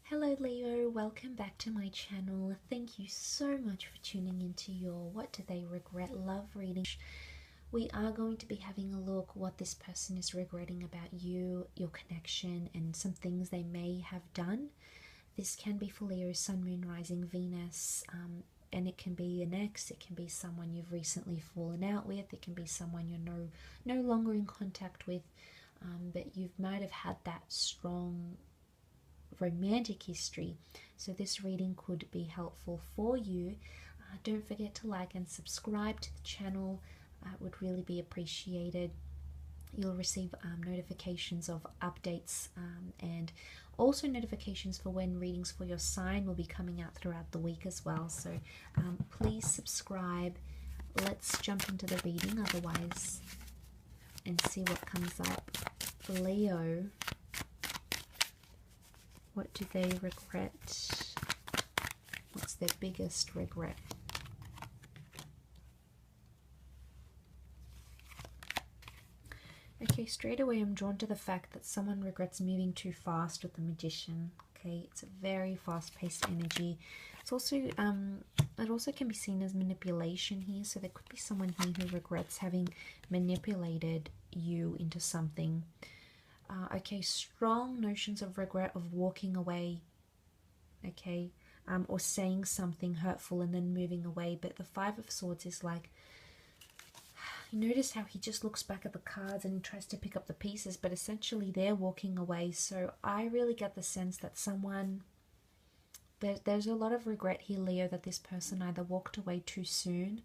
Hello Leo, welcome back to my channel. Thank you so much for tuning into your What Do They Regret love reading. We are going to be having a look what this person is regretting about you, your connection, and some things they may have done. This can be for Leo, Sun, Moon, Rising, Venus, and it can be an ex, it can be someone you've recently fallen out with, it can be someone you're no longer in contact with, but you might have had that strong romantic history, so this reading could be helpful for you. Don't forget to like and subscribe to the channel. It would really be appreciated. You'll receive notifications of updates and also notifications for when readings for your sign will be coming out throughout the week as well, so please subscribe. Let's jump into the reading otherwise and see what comes up. Leo, what do they regret? What's their biggest regret? Okay, straight away I'm drawn to the fact that someone regrets moving too fast with the Magician. Okay, it's a very fast-paced energy. It's also, it also can be seen as manipulation here, so there could be someone here who regrets having manipulated you into something. Okay, strong notions of regret of walking away, okay, or saying something hurtful and then moving away. But the Five of Swords is like, you notice how he just looks back at the cards and he tries to pick up the pieces, but essentially they're walking away. So I really get the sense that someone, there's a lot of regret here, Leo, that this person either walked away too soon,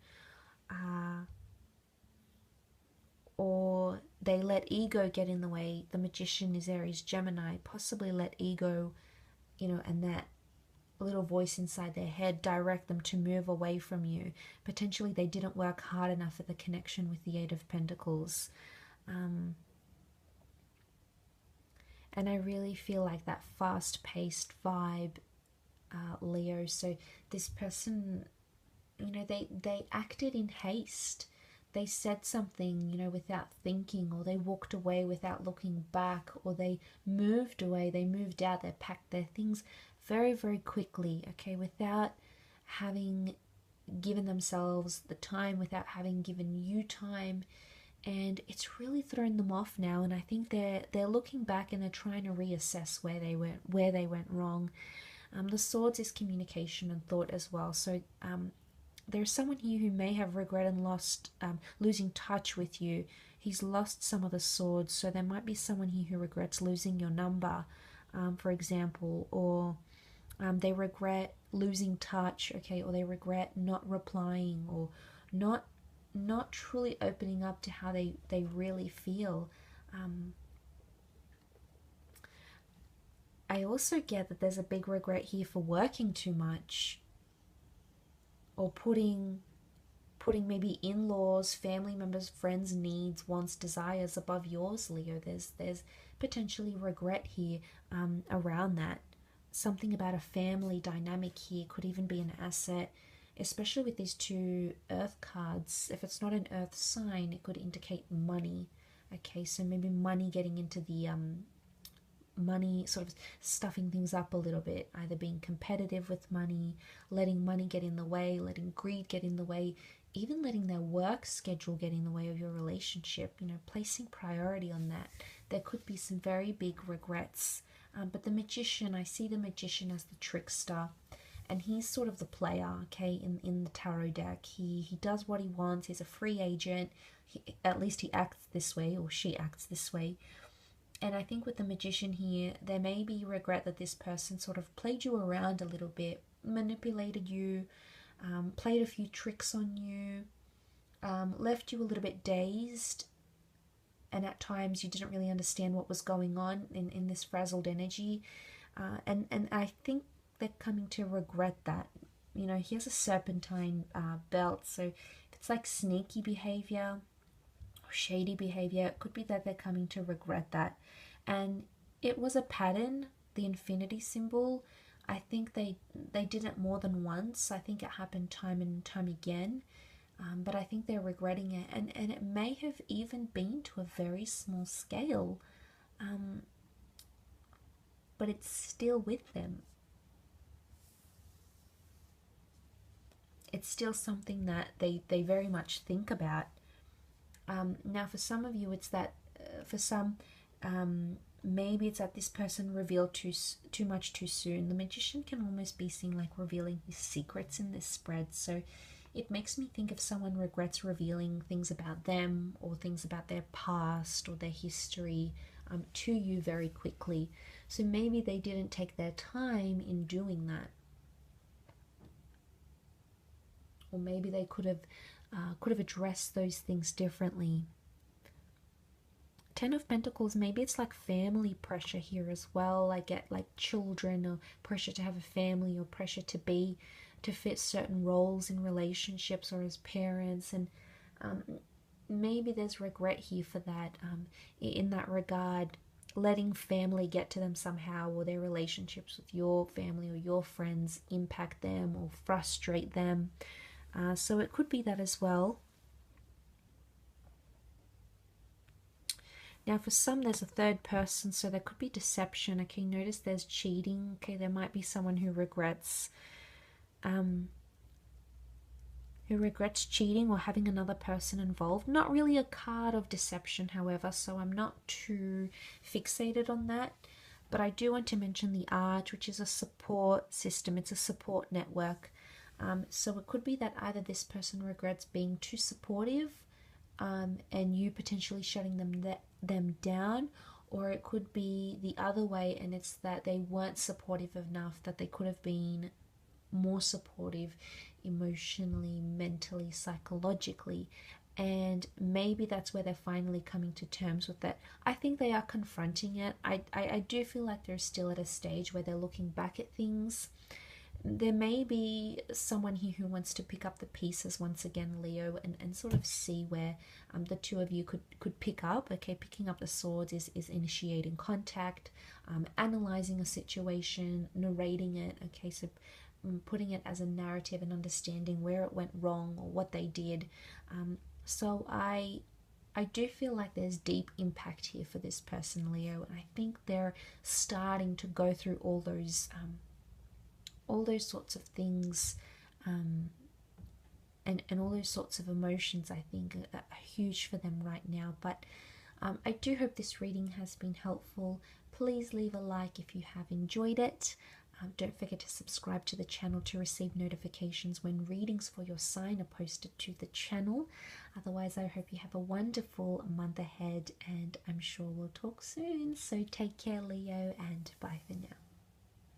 or they let ego get in the way. The Magician is Aries, Gemini, possibly let ego, and that little voice inside their head direct them to move away from you. Potentially they didn't work hard enough at the connection with the Eight of Pentacles. And I really feel like that fast-paced vibe, Leo. So this person, they acted in haste. They said something, without thinking, or they walked away without looking back, or they moved away, they moved out, they packed their things very, very quickly, okay, without having given themselves the time, without having given you time, and it's really thrown them off now. And I think they're looking back and they're trying to reassess where they went wrong. The Swords is communication and thought as well, so there's someone here who may have regretted and lost, losing touch with you. He's lost some of the swords, so there might be someone here who regrets losing your number, for example, or they regret losing touch, okay, or they regret not replying, or not truly opening up to how they really feel. I also get that there's a big regret here for working too much, or putting maybe in-laws, family members, friends' needs, wants, desires above yours, Leo. There's potentially regret here around that. Something about a family dynamic here could even be an asset, especially with these two earth cards. If it's not an earth sign, it could indicate money. Okay, so maybe money getting into the money, sort of stuffing things up a little bit, either being competitive with money, letting money get in the way, letting greed get in the way, even letting their work schedule get in the way of your relationship, placing priority on that. There could be some very big regrets. But the Magician, I see the Magician as the trickster, and he's sort of the player, okay, in the tarot deck. He does what he wants. He's a free agent. At least he acts this way, or she acts this way. And I think with the Magician here, there may be regret that this person sort of played you around a little bit, manipulated you, played a few tricks on you, left you a little bit dazed, and at times you didn't really understand what was going on in this frazzled energy. And I think they're coming to regret that. He has a serpentine belt, so if it's like sneaky behavior, shady behavior, it could be that they're coming to regret that. And it was a pattern, the infinity symbol. I think they did it more than once. I think it happened time and time again, but I think they're regretting it, and it may have even been to a very small scale, but it's still with them. it's still something that they very much think about. Now, for some of you, it's that for some, maybe it's that this person revealed too much too soon. The Magician can almost be seen like revealing his secrets in this spread, so it makes me think if someone regrets revealing things about them or things about their past or their history to you very quickly. So maybe they didn't take their time in doing that, or maybe they could have addressed those things differently. Ten of Pentacles, maybe it's like family pressure here as well. I get like children, or pressure to have a family, or pressure to fit certain roles in relationships or as parents. And maybe there's regret here for that, in that regard, letting family get to them somehow, or their relationships with your family or your friends impact them or frustrate them. So it could be that as well. Now, for some, there's a third person, so there could be deception. Okay, notice there's cheating. Okay, there might be someone who regrets cheating or having another person involved. Not really a card of deception, however, so I'm not too fixated on that. But I do want to mention the Arch, which is a support system. It's a support network. So it could be that either this person regrets being too supportive, and you potentially shutting them down, or it could be the other way, and it's that they weren't supportive enough, that they could have been more supportive emotionally, mentally, psychologically, and maybe that's where they're finally coming to terms with it. I think they are confronting it. I do feel like they're still at a stage where they're looking back at things. There may be someone here who wants to pick up the pieces once again, Leo, and sort of see where the two of you could pick up. Okay, picking up the swords is initiating contact, analyzing a situation, narrating it. Okay, so putting it as a narrative and understanding where it went wrong or what they did. So I do feel like there's deep impact here for this person, Leo, and I think they're starting to go through all those sorts of things, and all those sorts of emotions, I think, are huge for them right now. But I do hope this reading has been helpful. Please leave a like if you have enjoyed it. Don't forget to subscribe to the channel to receive notifications when readings for your sign are posted to the channel. Otherwise, I hope you have a wonderful month ahead, and I'm sure we'll talk soon. So take care, Leo, and bye for now.